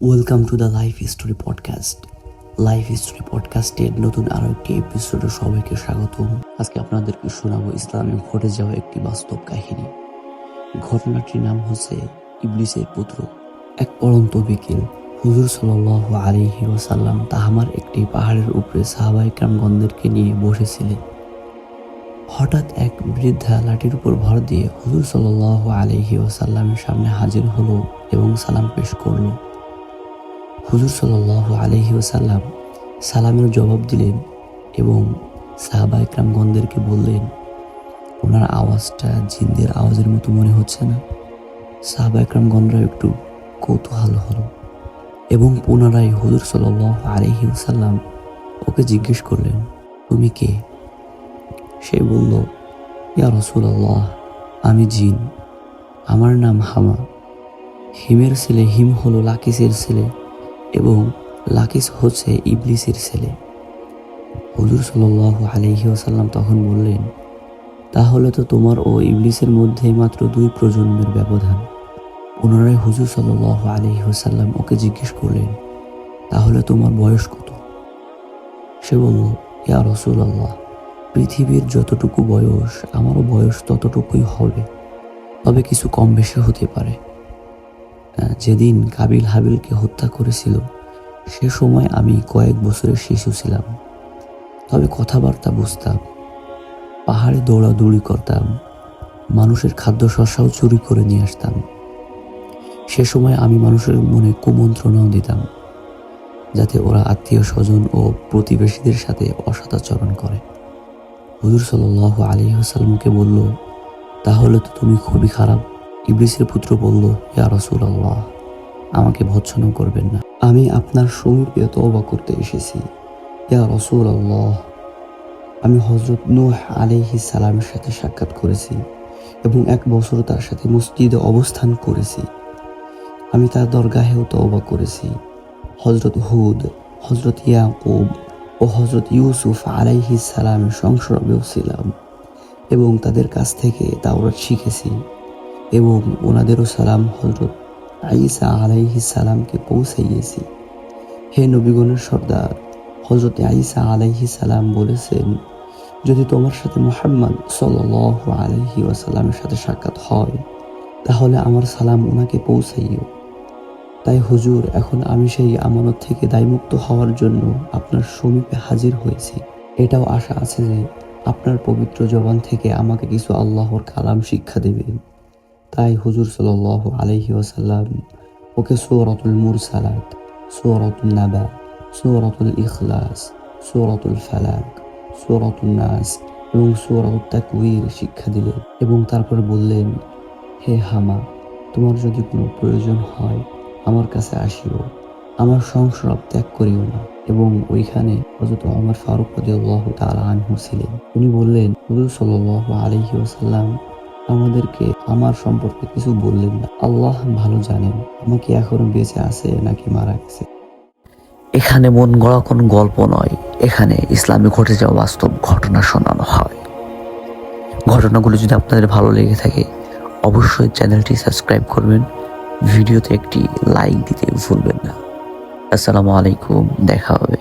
Welcome to the life story podcast. Life story পডকাস্টের নতুন আরও একটি এপিসোডে সবাইকে স্বাগতম। আজকে আপনাদেরকে শোনাবো ইসলামে ঘটে যাওয়া একটি বাস্তব কাহিনী। ঘটনাটির নাম হচ্ছে ইবলিসের পুত্র। এক পড়ন্ত বিকেল হুজুর সাল্লাল্লাহু আলাইহি ওয়াসাল্লাম তাহামার একটি পাহাড়ের উপরে সাহাবায়ে কেরামগণদেরকে নিয়ে বসেছিলেন। হঠাৎ এক বৃদ্ধা লাঠির উপর ভর দিয়ে হুজুর সাল্লাল্লাহু আলাইহি ওয়াসাল্লামের সামনে হাজির হলো এবং সালাম পেশ করলো। হুজুর সাল্লাল্লাহু আলাইহি ওয়াসাল্লাম সালামের জবাব দিলেন এবং সাহাবায়ে কেরামগণদেরকে বললেন, ওনার আওয়াজটা জিনদের আওয়াজের মতো মনে হচ্ছে না? সাহাবায়ে কেরামগণরা একটু কৌতূহল হলো এবং পুনরায় হুজুর সাল্লাল্লাহু আলাইহি ওয়াসাল্লাম ওকে জিজ্ঞেস করলেন, তুমি কে? সে বলল, ইয়া রাসূলুল্লাহ, আমি জিন, আমার নাম হামা। হিমের ছেলে হিম হলো লাকিসের ছেলে এবং লাকিস হচ্ছে ইবলিসের ছেলে। হুজুর সাল্লাল্লাহু আলাইহি ওয়াসাল্লাম তখন বললেন, তাহলে তো তোমার ও ইবলিসের মধ্যে মাত্র 2 প্রজন্মের ব্যবধান। পুনরায় হুজুর সাল্লাল্লাহু আলাইহি ওয়াসাল্লাম ওকে জিজ্ঞেস করলেন, তাহলে তোমার বয়স কত? সে বলল, ইয়া রাসূলুল্লাহ, পৃথিবীর যতটুকু বয়স আমারও বয়স ততটুকুই হবে, তবে কিছু কম বেশি হতে পারে। যেদিন কাবিল হাবিলকে হত্যা করেছিল সে সময় আমি কয়েক বছরের শিশু ছিলাম, তবে কথাবার্তা বুঝতাম, পাহাড়ে দৌড়াদৌড়ি করতাম, মানুষের খাদ্য শস্যও চুরি করে নিয়ে আসতাম। সে সময় আমি মানুষের মনে কুমন্ত্রণাও দিতাম যাতে ওরা আত্মীয় স্বজন ও প্রতিবেশীদের সাথে অসদাচরণ করে। হুজুর সাল্লাল্লাহু আলাইহি ওয়াসাল্লামকে বলল, তাহলে তো তুমি খুবই খারাপ। ইবলিসের পুত্র বলল, ইয়া রাসূলুল্লাহ, আমাকে ভৎসনা করবেন না, আমি আপনার সমীপে তওবা করতে এসেছি। ইয়া রাসূলুল্লাহ, আমি হযরত নূহ আলাইহিস সালামের সাথে সাক্ষাৎ করেছি এবং 1 বছর তার সাথে মসজিদে অবস্থান করেছি। আমি তার দরগাহেও তওবা করেছি। হযরত হুদ, হযরত ইয়াকুব ও হযরত ইউসুফ আলাইহিস সালামের সংস্রবেও ছিলাম এবং তাদের কাছ থেকে তাওরাত শিখেছি এবং ওনাদেরও সালাম হযরত ঈসা আলাইহিস সালামকে পৌঁছাইয়েছি। হে নবীগণের সর্দার, হযরত ঈসা আলাইহিস সালাম বলেছেন, যদি তোমার সাথে মুহাম্মদ সাল্লাল্লাহু আলাইহি ওয়াসাল্লামের সাথে সাক্ষাৎ হয় তাহলে আমার সালাম ওনাকে পৌঁছাইও। তাই হুজুর, এখন আমি সেই আমানত থেকে দায়মুক্ত হওয়ার জন্য আপনার সমীপে হাজির হয়েছি। এটাও আশা আছে যে আপনার পবিত্র জবান থেকে আমাকে কিছু আল্লাহর কালাম শিক্ষা দেবেন। তাই হুজুর সাল্লাল্লাহু আলাইহি ওয়াসাল্লাম ওকে সূরাতুল মুরসালাত, সূরাতুন নাবা, সূরাতুল ইখলাস, সূরাতুল ফালাক, সূরাতুন নাস এবং সূরাতুত তাকবীর শিক্ষা দিলেন এবং তারপর বললেন, হে হামা, তোমার যদি কোনো প্রয়োজন হয় আমার কাছে আসিও, আমার সংস্রব ত্যাগ করিও না। এবং ওইখানে হযরত ওমর ফারুক রাদিয়াল্লাহু তাআলা আনহু ছিলেন। উনি বললেন, হুজুর সাল্লাল্লাহু আলাইহি ওয়াসাল্লাম আমাদেরকে আমার সম্পর্কে কিছু বললেন না, আল্লাহ ভালো জানেন আমাকে এখনো বেঁচে আছে নাকি মারা গেছে। এখানে মন গড়া কোনো গল্প নয়, এখানে ইসলামে ঘটে যাওয়া বাস্তব ঘটনা শোনানো হয়। ঘটনাগুলো যদি আপনাদের ভালো লেগে থাকে অবশ্যই চ্যানেলটি সাবস্ক্রাইব করবেন, ভিডিওতে একটি লাইক দিতে ভুলবেন না। আসসালামু আলাইকুম, দেখা হবে।